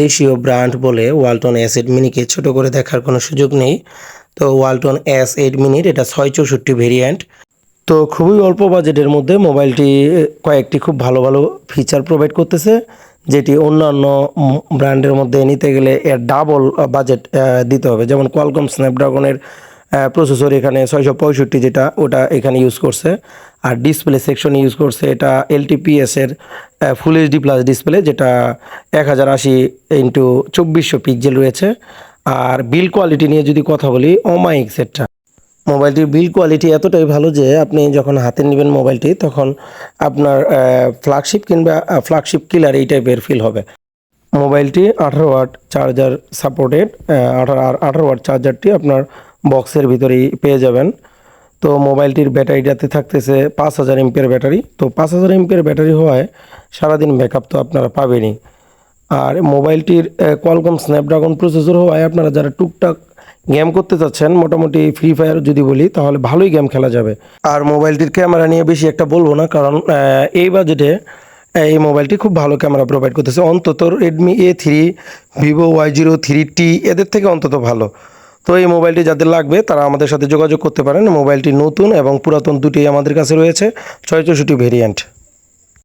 দেশীয় ব্র্যান্ড বলে ওয়ালটন S8 মিনিকে ছোট করে দেখার কোনো সুযোগ নেই। তো ওয়ালটন S8 মিনির এটা 664 ভেরিয়েন্ট। তো খুবই অল্প বাজেটের মধ্যে মোবাইলটি কয়েকটি খুব ভালো ভালো ফিচার প্রোভাইড করতেছে, যেটি অন্যান্য ব্র্যান্ডের মধ্যে নিতে গেলে এর ডাবল বাজেট দিতে হবে। যেমন কোয়ালকম স্ন্যাপড্রাগনের প্রসেসর এখানে 665, যেটা ওটা এখানে ইউজ করছে। আর ডিসপ্লে সেকশনে ইউজ করছে এটা LTPS-এর ফুল HD প্লাস ডিসপ্লে, যেটা 1080x2400 পিক্সেল রয়েছে। আর বিল কোয়ালিটি নিয়ে যদি কথা বলি, OMA-X সেটটা মোবাইলটির বিল কোয়ালিটি এতটাই ভালো যে আপনি যখন হাতে নেবেন মোবাইলটি, তখন আপনার ফ্ল্যাগশিপ কিংবা ফ্ল্যাগশিপ কিলার এই টাইপের ফিল হবে। মোবাইলটি 18 ওয়াট চার্জার সাপোর্টেড। 18 ওয়াট চার্জারটি আপনার বক্সের ভিতরেই পেয়ে যাবেন। তো মোবাইলটির ব্যাটারিটাতে থাকতেছে 5000 এমপিআর ব্যাটারি। তো 5000 এমপিআর ব্যাটারি হওয়ায় সারাদিন ব্যাকআপ তো আপনারা পাবেনই। আর মোবাইলটির কোয়ালকম স্ন্যাপড্রাগন প্রসেসর হওয়ায় আপনারা যারা টুকটাক গেম করতে চাচ্ছেন, মোটামুটি ফ্রি ফায়ার যদি বলি, তাহলে ভালোই গেম খেলা যাবে। আর মোবাইলটির ক্যামেরা নিয়ে বেশি একটা বলবো না, কারণ এই বাজেটে এই মোবাইলটি খুব ভালো ক্যামেরা প্রোভাইড করতেছে। অন্তত রেডমি A3, ভিভো Y03T এদের থেকে অন্তত ভালো। তো এই মোবাইলটি যাদের লাগবে তারা আমাদের সাথে যোগাযোগ করতে পারেন। মোবাইলটি নতুন এবং পুরাতন দুটোই আমাদের কাছে রয়েছে, 664 ভেরিয়েন্ট।